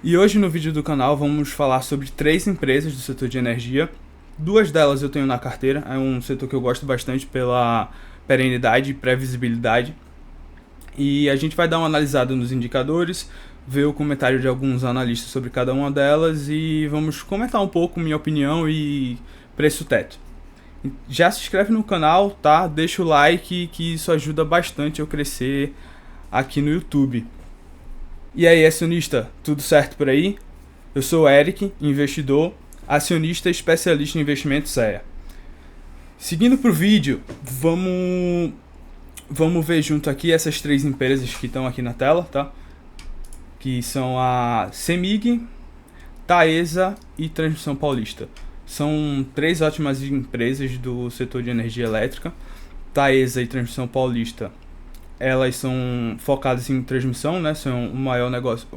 E hoje no vídeo do canal vamos falar sobre 3 empresas do setor de energia. 2 delas eu tenho na carteira, é um setor que eu gosto bastante pela perenidade e previsibilidade. E a gente vai dar uma analisada nos indicadores, ver o comentário de alguns analistas sobre cada uma delas e vamos comentar um pouco minha opinião e preço teto. Já se inscreve no canal, tá? Deixa o like que isso ajuda bastante eu crescer aqui no YouTube. E aí, acionista, tudo certo por aí? Eu sou o Eric, investidor, acionista e especialista em investimentos CEA. Seguindo pro vídeo, vamos ver junto aqui essas 3 empresas que estão aqui na tela, tá? Que são a CEMIG, Taesa e Transmissão Paulista. São 3 ótimas empresas do setor de energia elétrica. Taesa e Transmissão Paulista, elas são focadas em transmissão, né? São o maior negócio,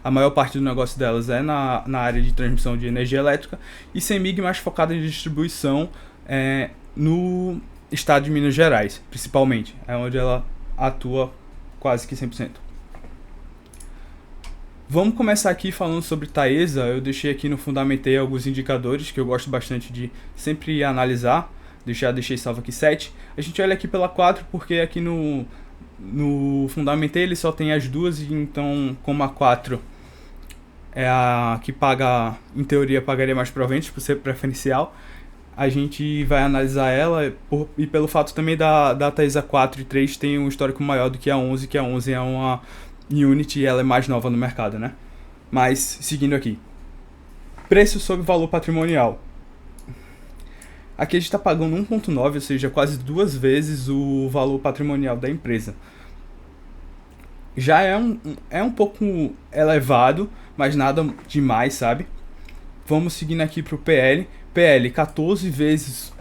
a maior parte do negócio delas é na área de transmissão de energia elétrica. E CEMIG mais focada em distribuição no estado de Minas Gerais, principalmente. É onde ela atua quase que 100%. Vamos começar aqui falando sobre Taesa. Eu deixei aqui no Fundamentei alguns indicadores que eu gosto bastante de sempre analisar. Já deixei salvo aqui 7. A gente olha aqui pela 4 porque aqui no Fundamentei ele só tem as duas, e então como a 4 é a que paga, em teoria pagaria mais proventos por ser preferencial, a gente vai analisar ela e pelo fato também da Taesa 4 e 3 tem um histórico maior do que a 11, que a 11 é uma Unity e ela é mais nova no mercado, né? Mas, seguindo aqui. Preço sobre valor patrimonial. Aqui a gente está pagando 1,9, ou seja, quase 2 vezes o valor patrimonial da empresa. Já é um pouco elevado, mas nada demais, sabe? Vamos seguindo aqui para o PL. PL, 14 vezes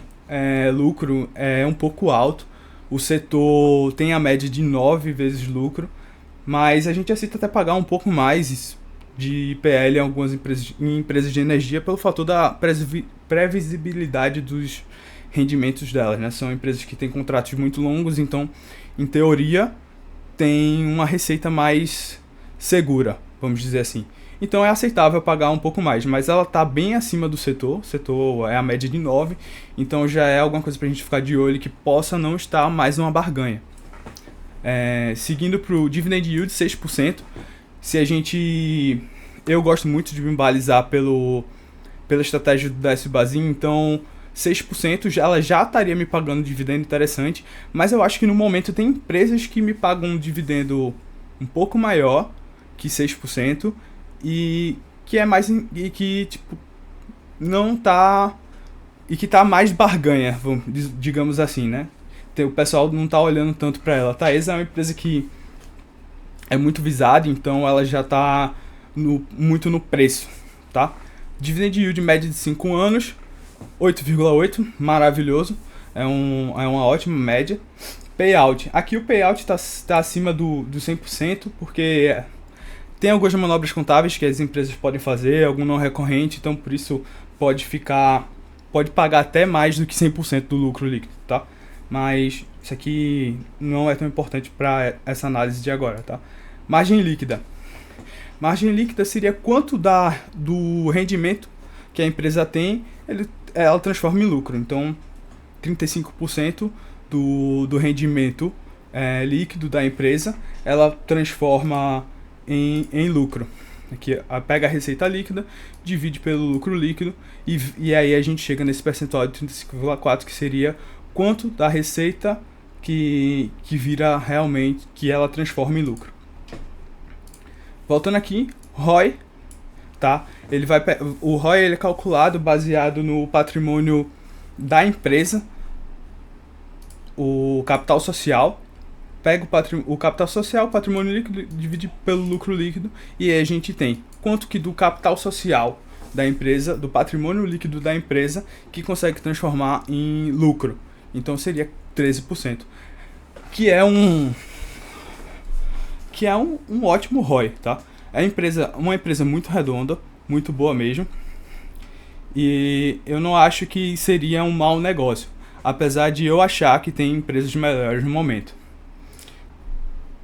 lucro é um pouco alto. O setor tem a média de 9 vezes lucro, mas a gente aceita até pagar um pouco mais de PL em algumas empresas de energia pelo fator da previsibilidade dos rendimentos delas, né? São empresas que têm contratos muito longos, então, em teoria, tem uma receita mais segura, vamos dizer assim. Então é aceitável pagar um pouco mais, mas ela está bem acima do setor. O setor é a média de 9, então já é alguma coisa para a gente ficar de olho que possa não estar mais uma barganha. Seguindo para o Dividend Yield, 6%. Eu gosto muito de me balizar pela estratégia do Décio Bazin, então 6% ela já estaria me pagando dividendo interessante, mas eu acho que no momento tem empresas que me pagam um dividendo um pouco maior que 6% e que é mais e que tipo não tá e que tá mais barganha, digamos assim, né? O pessoal não tá olhando tanto para ela. A Taesa é uma empresa que é muito visada, então ela já tá muito no preço, tá? Dividend yield média de 5 anos, 8,8, maravilhoso, é uma ótima média. Payout, aqui o payout tá acima do 100%, porque tem algumas manobras contábeis que as empresas podem fazer, algum não recorrente, então por isso pode pagar até mais do que 100% do lucro líquido, tá? Mas isso aqui não é tão importante para essa análise de agora, tá? Margem líquida. Margem líquida seria quanto do rendimento que a empresa tem, ela transforma em lucro. Então, 35% do rendimento líquido da empresa, ela transforma em lucro. Aqui, pega a receita líquida, divide pelo lucro líquido e aí a gente chega nesse percentual de 35,4%, que seria quanto da receita que vira realmente, que ela transforma em lucro. Voltando aqui, ROI, tá? O ROI ele é calculado baseado no patrimônio da empresa, o capital social. Pega o capital social, o patrimônio líquido, divide pelo lucro líquido, e aí a gente tem quanto que do capital social da empresa, do patrimônio líquido da empresa, que consegue transformar em lucro. Então seria 13%, que é um ótimo ROI, tá? É uma empresa muito redonda, muito boa mesmo, e eu não acho que seria um mau negócio, apesar de eu achar que tem empresas melhores no momento.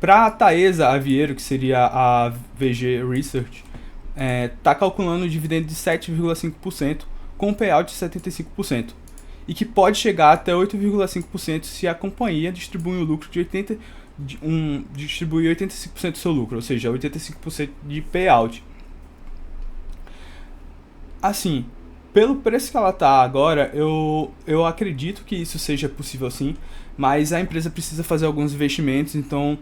Para a Taesa Aviero, que seria a VG Research, está calculando um dividendo de 7,5% com um payout de 75%. E que pode chegar até 8,5% se a companhia distribuir o lucro distribuir 85% do seu lucro, ou seja, 85% de payout. Assim, pelo preço que ela está agora, eu acredito que isso seja possível sim, mas a empresa precisa fazer alguns investimentos, então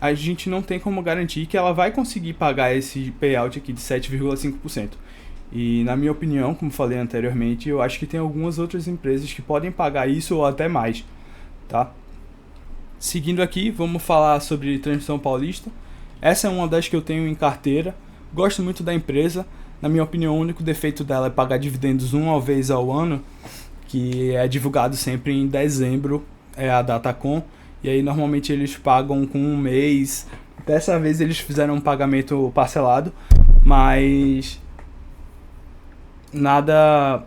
a gente não tem como garantir que ela vai conseguir pagar esse payout aqui de 7,5%. E na minha opinião, como falei anteriormente, eu acho que tem algumas outras empresas que podem pagar isso ou até mais, tá? Seguindo aqui, vamos falar sobre Transmissão Paulista. Essa é uma das que eu tenho em carteira. Gosto muito da empresa. Na minha opinião, o único defeito dela é pagar dividendos uma vez ao ano, que é divulgado sempre em dezembro, é a Datacom. E aí normalmente eles pagam com um mês. Dessa vez eles fizeram um pagamento parcelado, mas nada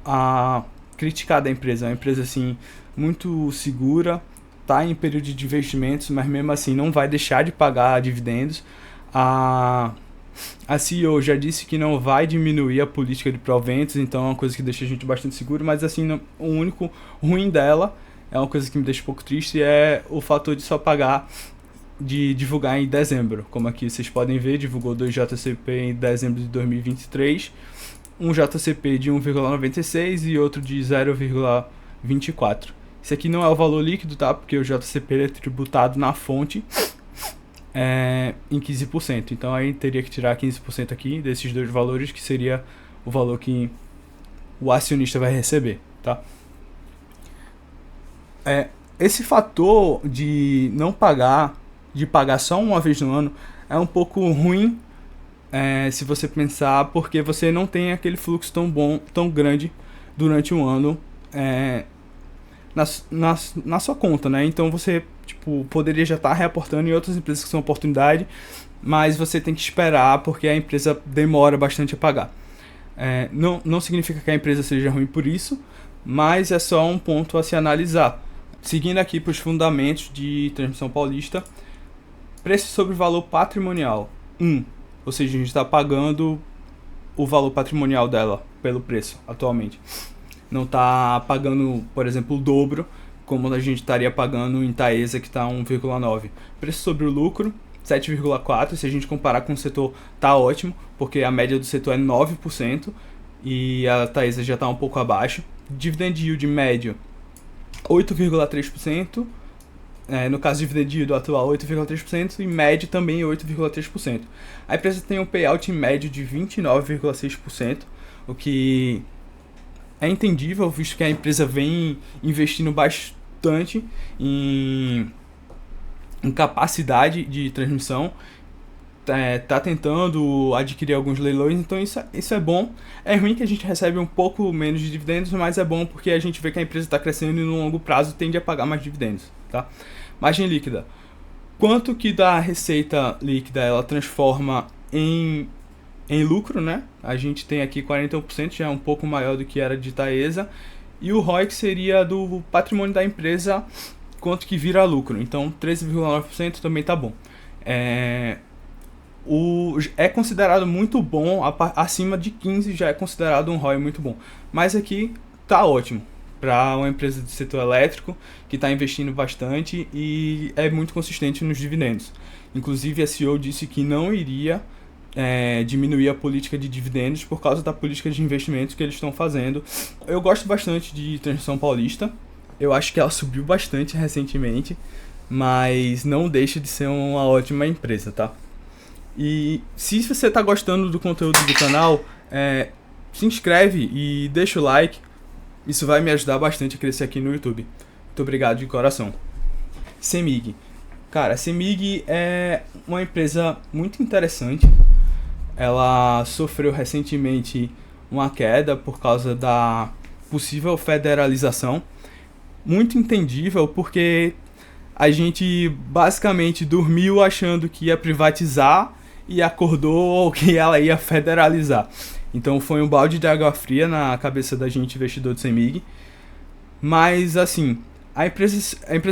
a criticar da empresa. É uma empresa assim muito segura, está em período de investimentos, mas mesmo assim não vai deixar de pagar dividendos. A CEO já disse que não vai diminuir a política de proventos, então é uma coisa que deixa a gente bastante seguro, mas assim, o único ruim dela é uma coisa que me deixa um pouco triste, é o fator de só pagar, de divulgar em dezembro. Como aqui vocês podem ver, divulgou 2 JCP em dezembro de 2023, um JCP de 1,96 e outro de 0,24. Isso aqui não é o valor líquido, tá? Porque o JCP é tributado na fonte em 15%. Então aí teria que tirar 15% aqui desses dois valores, que seria o valor que o acionista vai receber, tá? Esse fator de não pagar, de pagar só uma vez no ano, é um pouco ruim se você pensar, porque você não tem aquele fluxo tão bom, tão grande durante um ano na sua conta, né? Então você poderia já estar reaportando em outras empresas que são oportunidade, mas você tem que esperar porque a empresa demora bastante a pagar. Não significa que a empresa seja ruim por isso, mas é só um ponto a se analisar. Seguindo aqui para os fundamentos de Transmissão Paulista, preço sobre valor patrimonial. Ou seja, a gente está pagando o valor patrimonial dela pelo preço atualmente. Não está pagando, por exemplo, o dobro, como a gente estaria pagando em Taesa, que está 1,9. Preço sobre o lucro, 7,4. Se a gente comparar com o setor, tá ótimo, porque a média do setor é 9% e a Taesa já está um pouco abaixo. Dividend yield médio, 8,3%. No caso de dividend yield atual, 8,3%, e médio também 8,3%. A empresa tem um payout em médio de 29,6%, o que é entendível, visto que a empresa vem investindo bastante em capacidade de transmissão, tá tentando adquirir alguns leilões, então isso é bom. É ruim que a gente recebe um pouco menos de dividendos, mas é bom porque a gente vê que a empresa está crescendo e no longo prazo tende a pagar mais dividendos, tá? Margem líquida. Quanto que da receita líquida ela transforma em lucro, né? A gente tem aqui 41%, já é um pouco maior do que era de Taesa. E o ROIC seria do patrimônio da empresa, quanto que vira lucro. Então 13,9% também tá bom. É considerado muito bom, acima de 15 já é considerado um ROI muito bom. Mas aqui tá ótimo para uma empresa do setor elétrico que está investindo bastante e é muito consistente nos dividendos. Inclusive a CEO disse que não iria diminuir a política de dividendos por causa da política de investimentos que eles estão fazendo. Eu gosto bastante de Transmissão Paulista. Eu acho que ela subiu bastante recentemente, mas não deixa de ser uma ótima empresa, tá? E se você está gostando do conteúdo do canal, se inscreve e deixa o like. Isso vai me ajudar bastante a crescer aqui no YouTube. Muito obrigado de coração. CEMIG. Cara, a CEMIG é uma empresa muito interessante. Ela sofreu recentemente uma queda por causa da possível federalização. Muito entendível, porque a gente basicamente dormiu achando que ia privatizar e acordou que ela ia federalizar. Então foi um balde de água fria na cabeça da gente, investidor de CEMIG. Mas assim, a empresa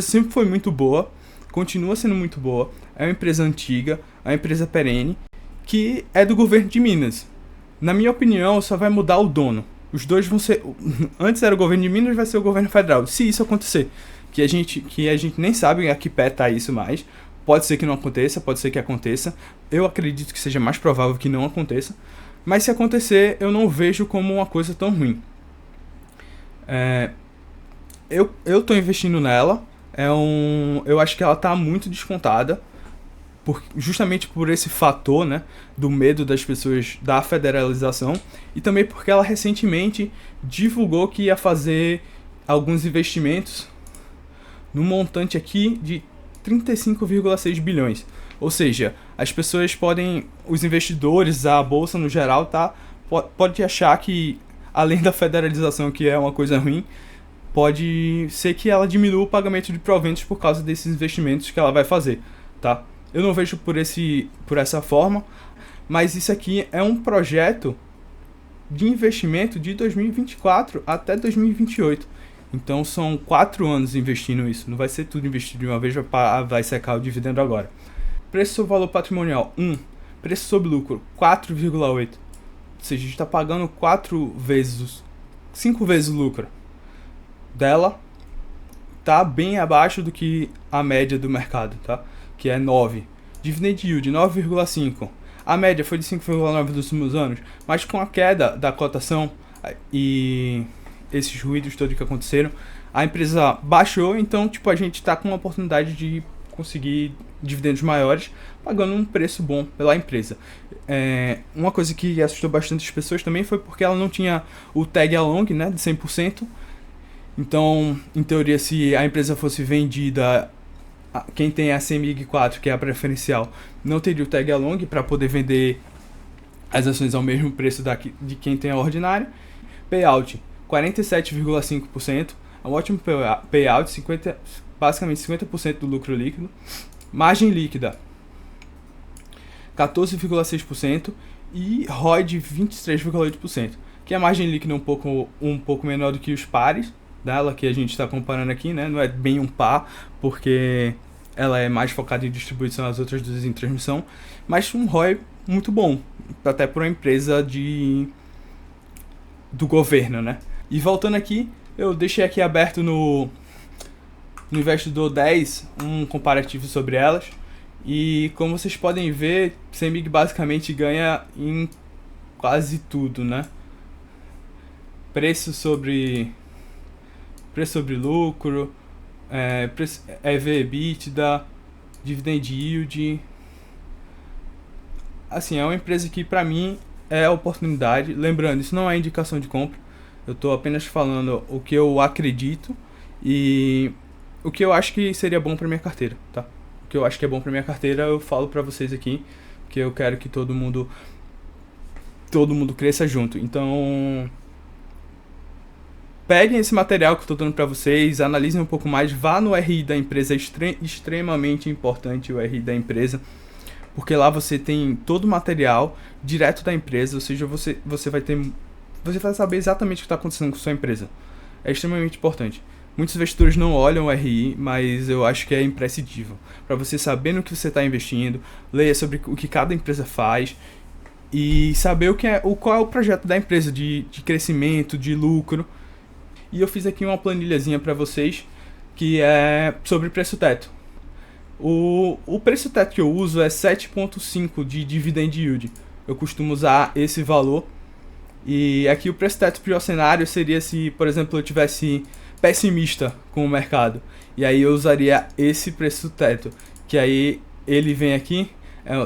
sempre foi muito boa, continua sendo muito boa. É uma empresa antiga, é uma empresa perene, que é do governo de Minas. Na minha opinião, só vai mudar o dono. Os dois vão ser... Antes era o governo de Minas, vai ser o governo federal. Se isso acontecer, que a gente nem sabe a que pé tá isso mais. Pode ser que não aconteça, pode ser que aconteça. Eu acredito que seja mais provável que não aconteça. Mas se acontecer, eu não vejo como uma coisa tão ruim. Eu tô investindo nela. Eu acho que ela tá muito descontada. Justamente por esse fator, né, do medo das pessoas da federalização. E também porque ela recentemente divulgou que ia fazer alguns investimentos no montante aqui de 35,6 bilhões. Ou seja, as pessoas podem, os investidores, a bolsa no geral, pode achar que, além da federalização, que é uma coisa ruim, pode ser que ela diminua o pagamento de proventos por causa desses investimentos que ela vai fazer, tá? Eu não vejo por essa forma, mas isso aqui é um projeto de investimento de 2024 até 2028. Então são 4 anos investindo isso. Não vai ser tudo investido de uma vez, vai secar o dividendo agora. Preço sobre valor patrimonial, 1. Preço sobre lucro, 4,8. Ou seja, a gente está pagando 5 vezes o lucro dela. Tá bem abaixo do que a média do mercado, tá? Que é 9. Dividend yield, 9,5. A média foi de 5,9 dos últimos anos, mas com a queda da cotação e esses ruídos todos que aconteceram, a empresa baixou, então a gente está com uma oportunidade de conseguir dividendos maiores, pagando um preço bom pela empresa. Uma coisa que assustou bastante as pessoas também foi porque ela não tinha o tag along, né, de 100%. Então, em teoria, se a empresa fosse vendida, quem tem a CMIG 4, que é a preferencial, não teria o tag along para poder vender as ações ao mesmo preço de quem tem a ordinária. Payout, 47,5%, é um ótimo payout, basicamente 50% do lucro líquido. Margem líquida, 14,6% e ROI de 23,8%, que a margem líquida é um pouco menor do que os pares dela, que a gente está comparando aqui, né? Não é bem um par, porque ela é mais focada em distribuição, as outras duas em transmissão, mas um ROI muito bom, até para uma empresa do governo, né? E voltando aqui, eu deixei aqui aberto no Investidor 10 um comparativo sobre elas, e como vocês podem ver, CEMIG basicamente ganha em quase tudo, né? Preço sobre lucro, EV/EBITDA, dividend yield. Assim, é uma empresa que para mim é oportunidade. Lembrando, isso não é indicação de compra. Eu estou apenas falando o que eu acredito e o que eu acho que seria bom para minha carteira, tá? O que eu acho que é bom para minha carteira, eu falo para vocês aqui, que eu quero que todo mundo cresça junto. Então, peguem esse material que eu estou dando para vocês, analisem um pouco mais, vá no RI da empresa, é extremamente importante o RI da empresa, porque lá você tem todo o material direto da empresa, ou seja, você vai saber exatamente o que está acontecendo com a sua empresa. É extremamente importante. Muitos investidores não olham o RI, mas eu acho que é imprescindível. Para você saber no que você está investindo, leia sobre o que cada empresa faz e saber qual é o projeto da empresa de crescimento, de lucro. E eu fiz aqui uma planilhazinha para vocês que é sobre preço teto. O preço teto que eu uso é 7,5 de dividend yield. Eu costumo usar esse valor. E aqui o preço teto pior cenário seria se, por exemplo, eu tivesse pessimista com o mercado. E aí eu usaria esse preço teto. Que aí ele vem aqui,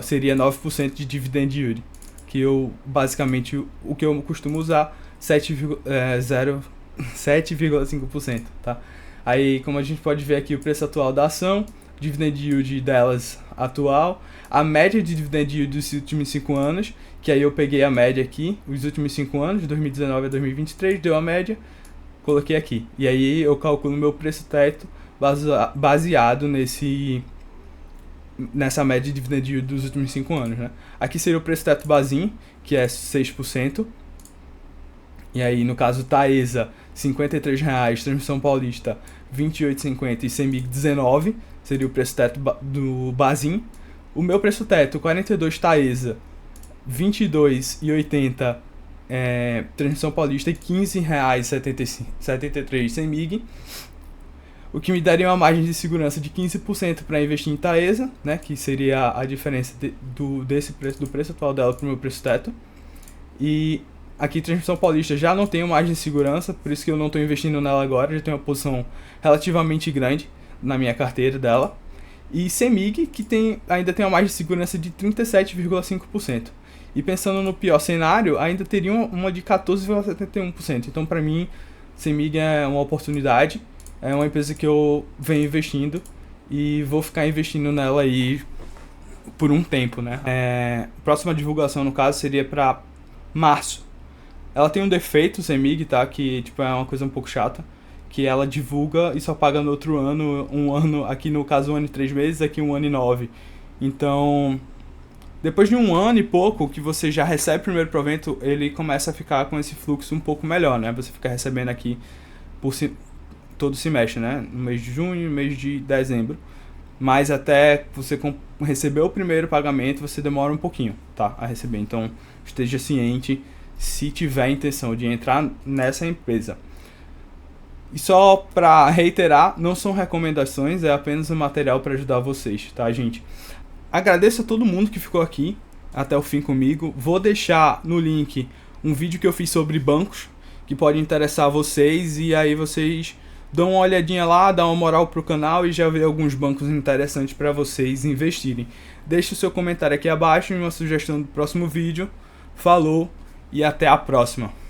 seria 9% de dividend yield. Que eu, basicamente, o que eu costumo usar, 7,5%, tá? Aí, como a gente pode ver aqui, o preço atual da ação, dividend yield delas atual, a média de dividend yield dos últimos 5 anos, que aí eu peguei a média aqui, os últimos 5 anos, de 2019 a 2023, deu a média, coloquei aqui. E aí eu calculo meu preço teto baseado nessa média de dividend yield dos últimos 5 anos, né? Aqui seria o preço teto Bazin, que é 6%. E aí, no caso, Taesa, R$ 53,00, Transmissão Paulista, R$ 28,50 e CEMIG, 19, seria o preço teto do Bazin. O meu preço teto, 42 Taesa 22,80 Transmissão Paulista e R$15,73 CEMIG, o que me daria uma margem de segurança de 15% para investir em Taesa, né, que seria a diferença do preço atual dela para o meu preço teto. E aqui Transmissão Paulista já não tenho margem de segurança, por isso que eu não estou investindo nela agora, já tenho uma posição relativamente grande na minha carteira dela. E CEMIG, que ainda tem uma margem de segurança de 37,5%. E pensando no pior cenário, ainda teria uma de 14,71%. Então, para mim, CEMIG é uma oportunidade, é uma empresa que eu venho investindo e vou ficar investindo nela aí por um tempo, né? Próxima divulgação, no caso, seria para março. Ela tem um defeito, CEMIG, tá? Que tipo, é uma coisa um pouco chata, que ela divulga e só paga no outro ano, um ano, aqui no caso 1 ano e 3 meses, aqui 1 ano e 9. Então, depois de 1 ano e pouco que você já recebe o primeiro provento, ele começa a ficar com esse fluxo um pouco melhor, né? Você fica recebendo aqui todo semestre, né? No mês de junho, no mês de dezembro. Mas até você receber o primeiro pagamento, você demora um pouquinho, tá? A receber. Então, esteja ciente se tiver a intenção de entrar nessa empresa. E só para reiterar, não são recomendações, é apenas um material para ajudar vocês, tá, gente? Agradeço a todo mundo que ficou aqui até o fim comigo. Vou deixar no link um vídeo que eu fiz sobre bancos, que pode interessar vocês, e aí vocês dão uma olhadinha lá, dá uma moral pro canal e já vê alguns bancos interessantes para vocês investirem. Deixe o seu comentário aqui abaixo e uma sugestão do próximo vídeo. Falou e até a próxima!